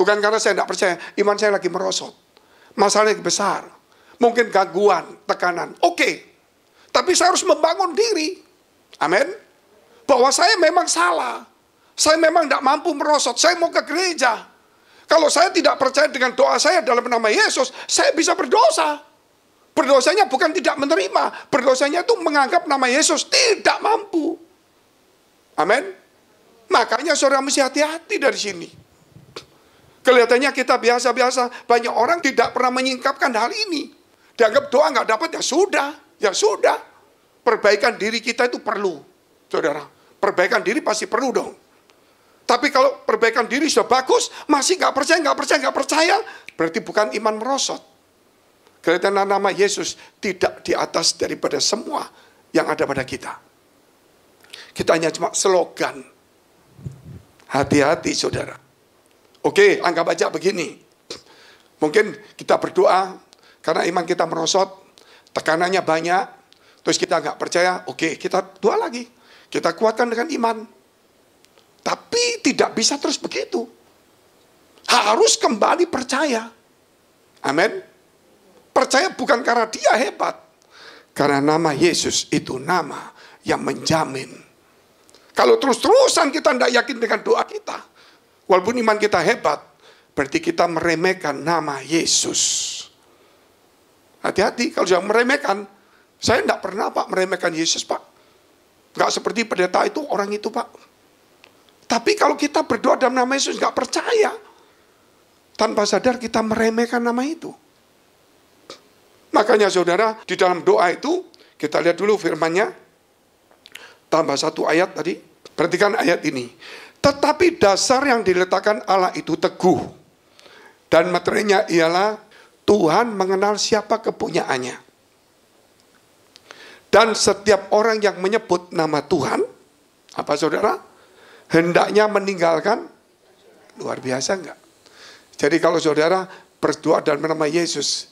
Bukan karena saya nggak percaya, iman saya lagi merosot. Masalahnya besar. Mungkin gangguan, tekanan. Oke. Tapi saya harus membangun diri. Amin. Bahwa saya memang salah. Saya memang tidak mampu merosot. Saya mau ke gereja. Kalau saya tidak percaya dengan doa saya dalam nama Yesus, saya bisa berdosa. Berdosanya bukan tidak menerima. Berdosanya itu menganggap nama Yesus tidak mampu. Amin. Makanya saudara mesti hati-hati dari sini. Kelihatannya kita biasa-biasa. Banyak orang tidak pernah menyingkapkan hal ini. Dianggap doa nggak dapat, ya sudah. Ya sudah. Perbaikan diri kita itu perlu. Saudara, perbaikan diri pasti perlu dong. Tapi kalau perbaikan diri sudah bagus, masih nggak percaya, berarti bukan iman merosot. Kelihatan nama Yesus tidak di atas daripada semua yang ada pada kita. Kita hanya cuma slogan. Hati-hati saudara. Oke, anggap aja begini. Mungkin kita berdoa, karena iman kita merosot, tekanannya banyak, terus kita nggak percaya, oke kita doa lagi. Kita kuatkan dengan iman. Tapi tidak bisa terus begitu. Harus kembali percaya. Amin. Percaya bukan karena dia hebat. Karena nama Yesus itu nama yang menjamin. Kalau terus-terusan kita tidak yakin dengan doa kita. Walaupun iman kita hebat. Berarti kita meremehkan nama Yesus. Hati-hati kalau sudah meremehkan. Saya tidak pernah Pak meremehkan Yesus Pak. Nggak seperti pendeta itu, orang itu Pak. Tapi kalau kita berdoa dalam nama Yesus nggak percaya, tanpa sadar kita meremehkan nama itu. Makanya saudara, di dalam doa itu, kita lihat dulu firman-Nya. Tambah 1 ayat tadi. Perhatikan ayat ini. Tetapi dasar yang diletakkan Allah itu teguh. Dan materinya ialah Tuhan mengenal siapa kepunyaannya. Dan setiap orang yang menyebut nama Tuhan, apa saudara? Hendaknya meninggalkan, luar biasa enggak? Jadi kalau saudara berdoa dalam nama Yesus,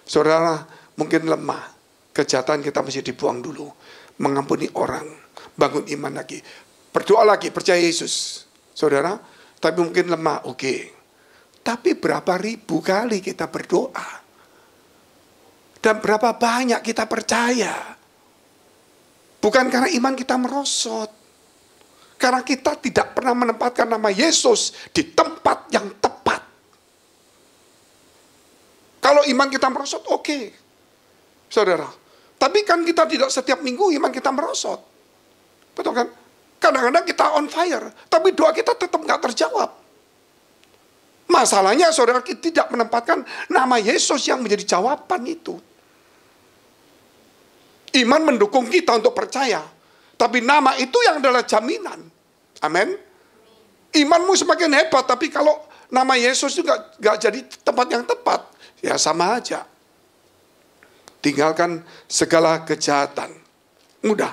saudara mungkin lemah, kejahatan kita mesti dibuang dulu, mengampuni orang, bangun iman lagi, berdoa lagi, percaya Yesus, saudara. Tapi mungkin lemah, oke. Tapi berapa ribu kali kita berdoa, dan berapa banyak kita percaya, bukan karena iman kita merosot, karena kita tidak pernah menempatkan nama Yesus di tempat yang tepat. Kalau iman kita merosot, oke, saudara. Tapi kan kita tidak setiap minggu iman kita merosot. Betul kan? Kadang-kadang kita on fire, tapi doa kita tetap nggak terjawab. Masalahnya saudara, kita tidak menempatkan nama Yesus yang menjadi jawaban itu. Iman mendukung kita untuk percaya, tapi nama itu yang adalah jaminan. Amin. Imanmu semakin hebat, tapi kalau nama Yesus juga nggak jadi tempat yang tepat, ya sama aja. Tinggalkan segala kejahatan. Mudah.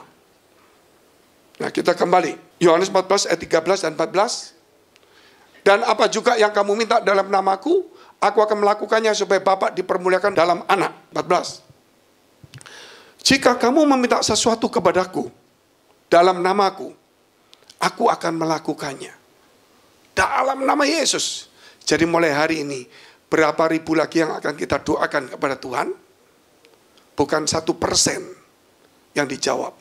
Nah, kita kembali. Yohanes 14 ayat 13 dan 14. Dan apa juga yang kamu minta dalam namaku, aku akan melakukannya supaya Bapa dipermuliakan dalam Anak. 14. Jika kamu meminta sesuatu kepadaku dalam namaku, aku akan melakukannya. Dalam nama Yesus. Jadi mulai hari ini, berapa ribu lagi yang akan kita doakan kepada Tuhan? Bukan 1% yang dijawab.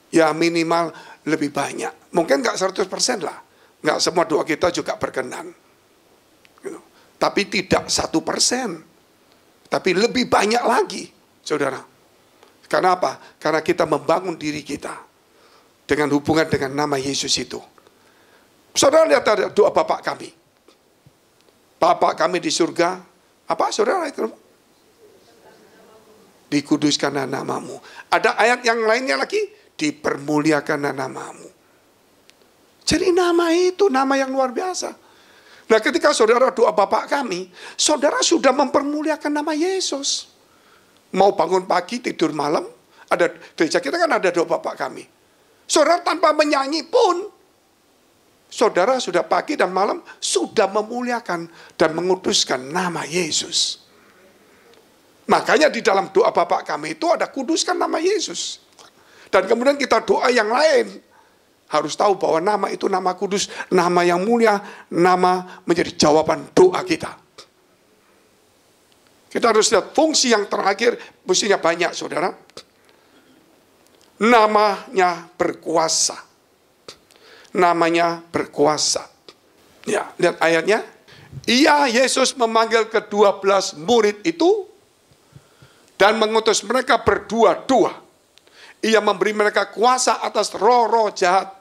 Ya minimal lebih banyak. Mungkin nggak 100% lah. Nggak semua doa kita juga berkenan. Tapi tidak 1%. Tapi lebih banyak lagi, saudara. Karena apa? Karena kita membangun diri kita dengan hubungan dengan nama Yesus itu. Saudara lihat ada doa Bapak kami. Bapak kami di surga. Apa saudara itu? Dikuduskan namamu. Ada ayat yang lainnya lagi. Dipermuliakan namamu. Jadi nama itu nama yang luar biasa. Nah ketika saudara doa Bapak kami, saudara sudah mempermuliakan nama Yesus. Mau bangun pagi, tidur malam, ada gereja kita kan ada doa Bapak kami. Saudara tanpa menyanyi pun, saudara sudah pagi dan malam sudah memuliakan dan menguduskan nama Yesus. Makanya di dalam doa Bapak kami itu ada kuduskan nama Yesus. Dan kemudian kita doa yang lain. Harus tahu bahwa nama itu nama kudus, nama yang mulia, nama menjadi jawaban doa kita. Kita harus lihat fungsi yang terakhir, mestinya banyak saudara. Namanya berkuasa. Namanya berkuasa. Ya, lihat ayatnya. Ia Yesus memanggil ke-12 murid itu dan mengutus mereka berdua-dua. Ia memberi mereka kuasa atas roh-roh jahat.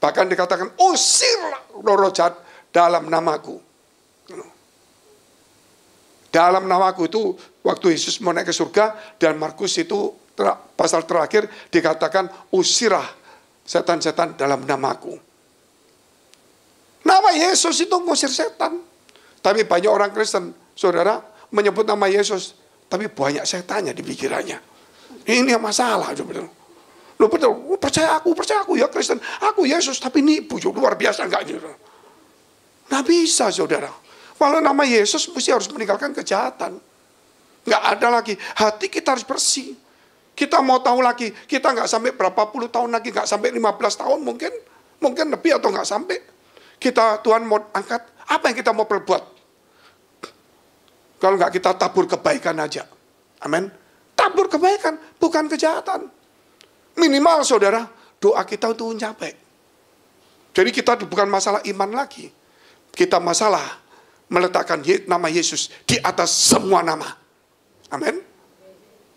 Bahkan dikatakan, usirlah roh-roh jahat dalam namaku. Dalam namaku itu, waktu Yesus mau naik ke surga, dan Markus itu, pasal terakhir, dikatakan, usirlah setan-setan dalam namaku. Nama Yesus itu ngusir setan. Tapi banyak orang Kristen, saudara, menyebut nama Yesus, tapi banyak setannya di pikirannya. Ini yang masalah, betul. Loh betul, percaya aku ya Kristen, aku Yesus, tapi nipu, luar biasa enggak? Nggak bisa saudara. Walau nama Yesus mesti harus meninggalkan kejahatan. Nggak ada lagi, hati kita harus bersih. Kita mau tahu lagi, kita nggak sampai berapa puluh tahun lagi, nggak sampai 15 tahun mungkin lebih atau nggak sampai. Kita Tuhan mau angkat, apa yang kita mau perbuat? Kalau nggak kita tabur kebaikan aja. Amin. Tabur kebaikan, bukan kejahatan. Minimal saudara, doa kita itu mencapai. Jadi kita bukan masalah iman lagi. Kita masalah meletakkan nama Yesus di atas semua nama. Amin.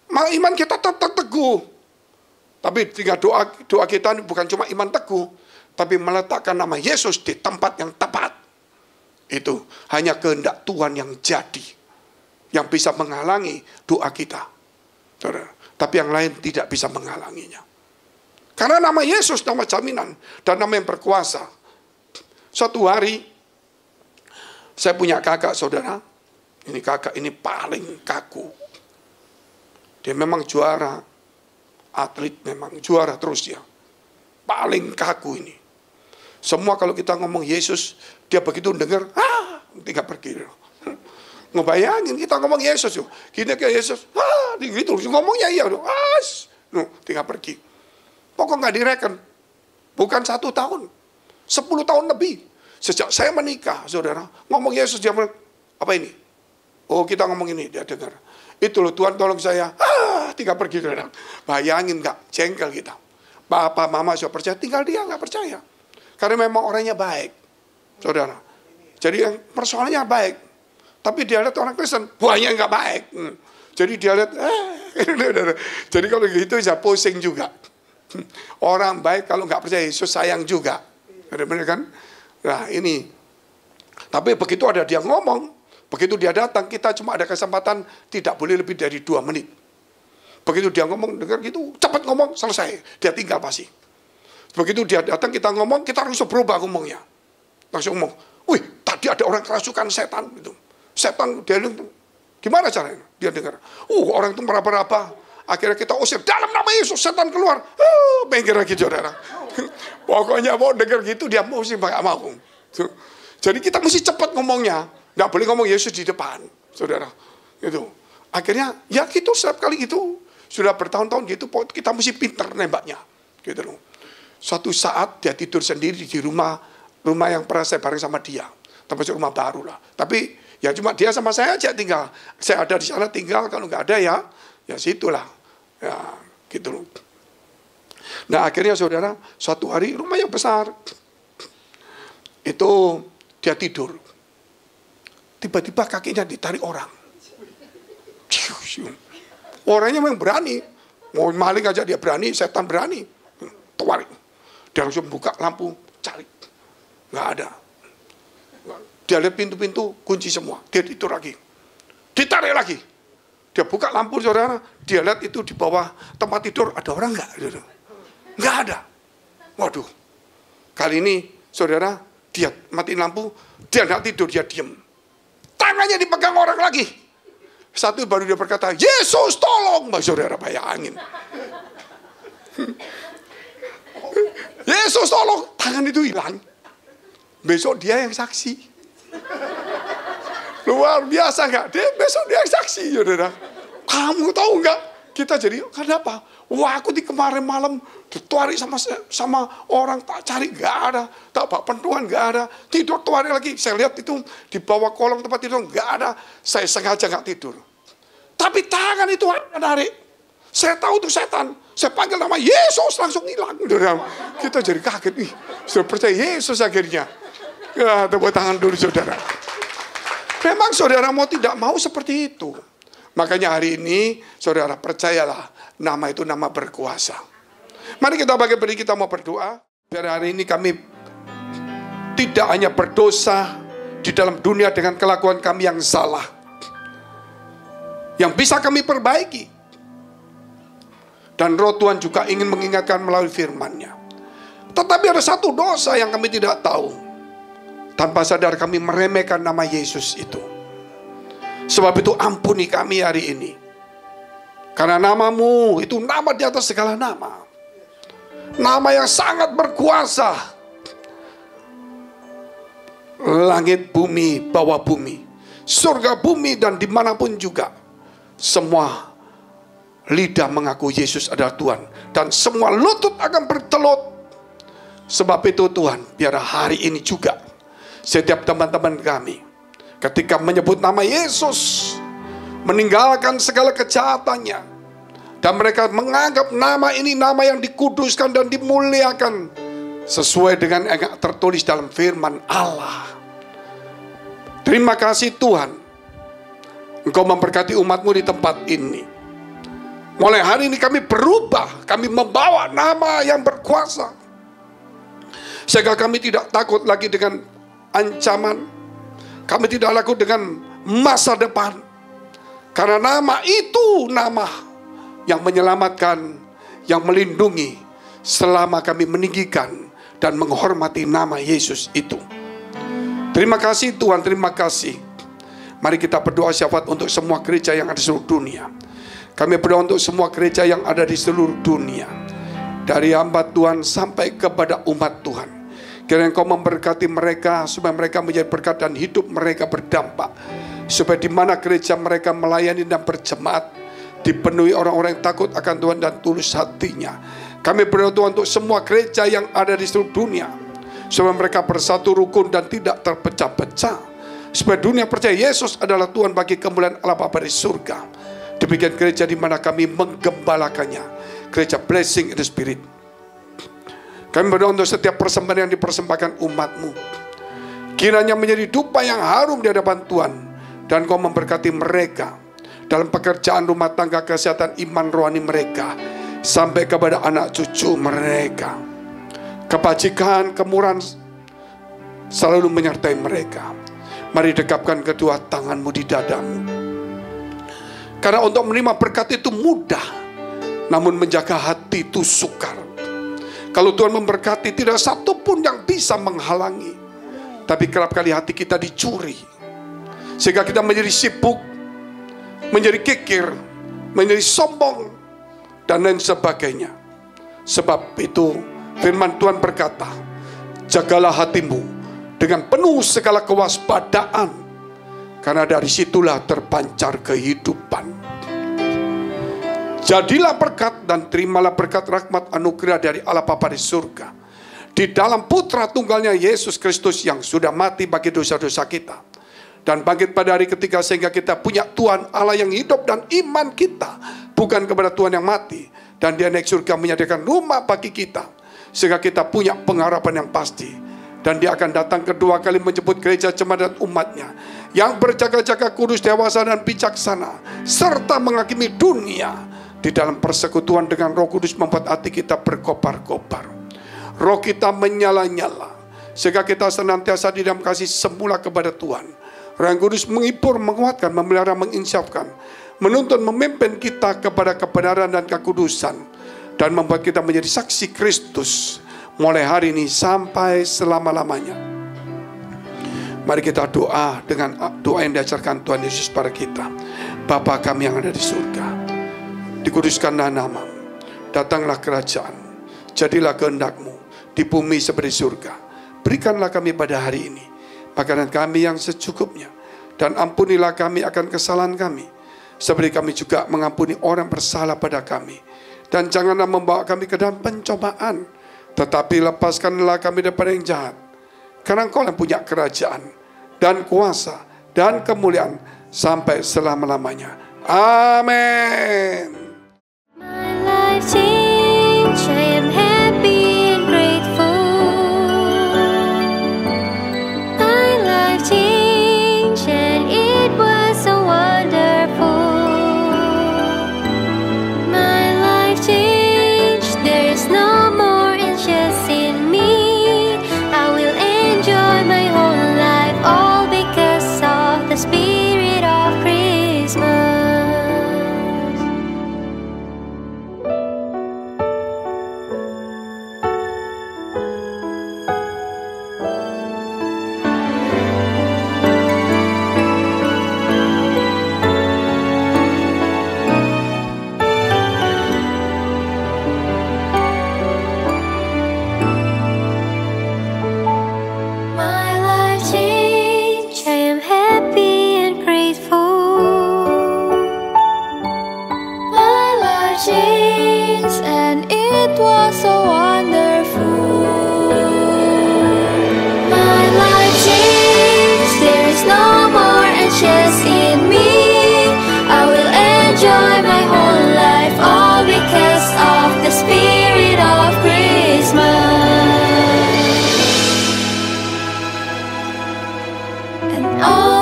Iman kita tetap teguh. Tapi tinggal doa kita bukan cuma iman teguh, tapi meletakkan nama Yesus di tempat yang tepat. Itu hanya kehendak Tuhan yang jadi, yang bisa menghalangi doa kita. Saudara. Tapi yang lain tidak bisa menghalanginya. Karena nama Yesus nama jaminan dan nama yang berkuasa. Suatu hari saya punya kakak, saudara. Ini kakak ini paling kaku. Dia memang juara, atlet memang juara terus dia. Paling kaku ini. Semua kalau kita ngomong Yesus, dia begitu dengar, tinggal pergi. Ngebayangin kita ngomong Yesus yuk. Gini ke Yesus, gitu ngomongnya iya, tinggal pergi. Pokok nggak direken. Bukan 1 tahun, 10 tahun lebih. Sejak saya menikah, saudara, ngomong Yesus dia bilang, apa ini? Oh, kita ngomong ini, dia dengar. Itu loh, Tuhan tolong saya. Tinggal pergi, saudara. Bayangin nggak, jengkel kita. Papa, mama sudah percaya, tinggal dia nggak percaya. Karena memang orangnya baik, saudara. Jadi yang persoalannya baik. Tapi dia lihat orang Kristen, banyak nggak baik. Jadi dia lihat, jadi kalau gitu ya pusing juga. Orang baik kalau nggak percaya Yesus sayang juga. Benar kan? Nah ini. Tapi begitu ada dia ngomong, begitu dia datang, kita cuma ada kesempatan tidak boleh lebih dari 2 menit. Begitu dia ngomong, dengar gitu, cepat ngomong, selesai. Dia tinggal pasti. Begitu dia datang, kita ngomong, kita langsung berubah ngomongnya. Langsung ngomong, wih, tadi ada orang kerasukan setan. Gitu. Setan, dia gimana caranya? Dia dengar, orang itu meraba-raba. Akhirnya kita usir, dalam nama Yesus, setan keluar. Mikir lagi, saudara. Pokoknya mau dengar gitu, dia mesti nggak mau. Jadi kita mesti cepat ngomongnya. Nggak boleh ngomong Yesus di depan, saudara. Gitu. Akhirnya, ya gitu, setiap kali gitu. Sudah bertahun-tahun gitu, kita mesti pinter nembaknya. Gitu loh. Suatu saat dia tidur sendiri di rumah yang pernah saya bareng sama dia. Termasuk rumah baru lah. Tapi ya cuma dia sama saya aja tinggal. Saya ada di sana tinggal, kalau nggak ada ya situlah. Ya gitu loh. Nah akhirnya saudara, suatu hari rumah yang besar. Itu dia tidur. Tiba-tiba kakinya ditarik orang. Orangnya memang berani. Mau maling aja dia berani, setan berani. Tarik. Dia langsung buka lampu, cari. Nggak ada. Dia lihat pintu-pintu, kunci semua. Dia tidur lagi. Ditarik lagi. Dia buka lampu, saudara. Dia lihat itu di bawah tempat tidur, ada orang nggak? Nggak ada. Waduh. Kali ini, saudara, dia matiin lampu, dia nggak tidur, dia diem. Tangannya dipegang orang lagi. Satu baru dia berkata, Yesus tolong. Mbak saudara, bayangin. Yesus tolong, tangan itu hilang. Besok dia yang saksi. Luar biasa nggak? Besok dia yang saksi, saudara. Kamu tahu nggak? Kita jadi, kenapa? Wah, aku di kemarin malam ditarik sama orang, tak cari nggak ada, tak bak pentuan nggak ada, tidur tarik lagi. Saya lihat itu di bawah kolong tempat tidur nggak ada. Saya sengaja nggak tidur. Tapi tangan itu ada narik. Saya tahu itu setan. Saya panggil nama Yesus, langsung hilang. Kita jadi kaget. Sudah percaya Yesus akhirnya. Ya, tepuk tangan dulu saudara. Memang saudara mau tidak mau seperti itu. Makanya hari ini saudara percayalah, nama itu nama berkuasa. Mari kita bagi beri kita mau berdoa. Biar hari ini kami tidak hanya berdosa di dalam dunia dengan kelakuan kami yang salah. Yang bisa kami perbaiki. Dan Roh Tuhan juga ingin mengingatkan melalui firman-Nya. Tetapi ada satu dosa yang kami tidak tahu. Tanpa sadar kami meremehkan nama Yesus itu. Sebab itu ampuni kami hari ini. Karena namamu itu nama di atas segala nama. Nama yang sangat berkuasa. Langit, bumi, bawah bumi. Surga, bumi, dan dimanapun juga. Semua lidah mengaku Yesus adalah Tuhan. Dan semua lutut akan bertelut. Sebab itu Tuhan, biar hari ini juga setiap teman-teman kami ketika menyebut nama Yesus, meninggalkan segala kejahatannya, dan mereka menganggap nama ini nama yang dikuduskan dan dimuliakan sesuai dengan yang tertulis dalam firman Allah. Terima kasih Tuhan, Engkau memberkati umat-Mu di tempat ini. Mulai hari ini kami berubah, kami membawa nama yang berkuasa, sehingga kami tidak takut lagi dengan ancaman. Kami tidak takut dengan masa depan. Karena nama itu nama yang menyelamatkan, yang melindungi. selama kami meninggikan dan menghormati nama Yesus itu. Terima kasih Tuhan, terima kasih. Mari kita berdoa syafaat untuk semua gereja yang ada di seluruh dunia. Kami berdoa untuk semua gereja yang ada di seluruh dunia, dari hamba Tuhan sampai kepada umat Tuhan. Kiranya Engkau memberkati mereka, supaya mereka menjadi berkat dan hidup mereka berdampak. Supaya di mana gereja mereka melayani dan berjemaat, dipenuhi orang-orang yang takut akan Tuhan dan tulus hatinya. Kami berdoa Tuhan untuk semua gereja yang ada di seluruh dunia, supaya mereka bersatu rukun dan tidak terpecah-pecah. Supaya dunia percaya Yesus adalah Tuhan bagi kemuliaan Allah Bapa di surga. Demikian gereja di mana kami menggembalakannya, gereja Blessing in the Spirit. Kami berdoa untuk setiap persembahan yang dipersembahkan umat-Mu, kiranya menjadi dupa yang harum di hadapan Tuhan, dan Kau memberkati mereka dalam pekerjaan rumah tangga, kesehatan iman rohani mereka, sampai kepada anak cucu mereka. Kebajikan, kemurahan selalu menyertai mereka. Mari dekapkan kedua tangan-Mu di dadamu. Karena untuk menerima berkat itu mudah, namun menjaga hati itu sukar. Kalau Tuhan memberkati, tidak satu pun yang bisa menghalangi. Tapi kerap kali hati kita dicuri, sehingga kita menjadi sibuk, menjadi kikir, menjadi sombong, dan lain sebagainya. Sebab itu firman Tuhan berkata, jagalah hatimu dengan penuh segala kewaspadaan, karena dari situlah terpancar kehidupan. Jadilah berkat dan terimalah berkat rahmat anugerah dari Allah Bapa di surga, di dalam Putra Tunggalnya Yesus Kristus yang sudah mati bagi dosa-dosa kita, dan bangkit pada hari ketiga, sehingga kita punya Tuhan Allah yang hidup, dan iman kita bukan kepada Tuhan yang mati, dan Dia naik surga menyediakan rumah bagi kita, sehingga kita punya pengharapan yang pasti. Dan Dia akan datang kedua kali menjemput gereja jemaat dan umatnya yang berjaga-jaga, kudus, dewasa, dan bijaksana, serta menghakimi dunia di dalam persekutuan dengan Roh Kudus, membuat hati kita berkobar-kobar, roh kita menyala-nyala, sehingga kita senantiasa di dalam kasih semula kepada Tuhan. Roh yang Kudus menghibur, menguatkan, memelihara, menginsyafkan, menuntun, memimpin kita kepada kebenaran dan kekudusan, dan membuat kita menjadi saksi Kristus mulai hari ini sampai selama-lamanya. Mari kita doa dengan doa yang diajarkan Tuhan Yesus pada kita. Bapa kami yang ada di surga, dikuduskanlah nama-Mu, datanglah kerajaan-Mu, jadilah kehendak-Mu di bumi seperti surga. Berikanlah kami pada hari ini makanan kami yang secukupnya, dan ampunilah kami akan kesalahan kami, seperti kami juga mengampuni orang bersalah pada kami. Dan janganlah membawa kami ke dalam pencobaan, tetapi lepaskanlah kami daripada yang jahat. Karena Engkau yang punya kerajaan dan kuasa dan kemuliaan sampai selama-lamanya. Amin. Change, I am happy and grateful. My life changed and it was so wonderful. My life changed, there is no more anxious in me. I will enjoy my whole life, all because of the Spirit of Christmas.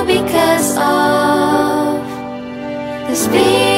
Because of the Spirit.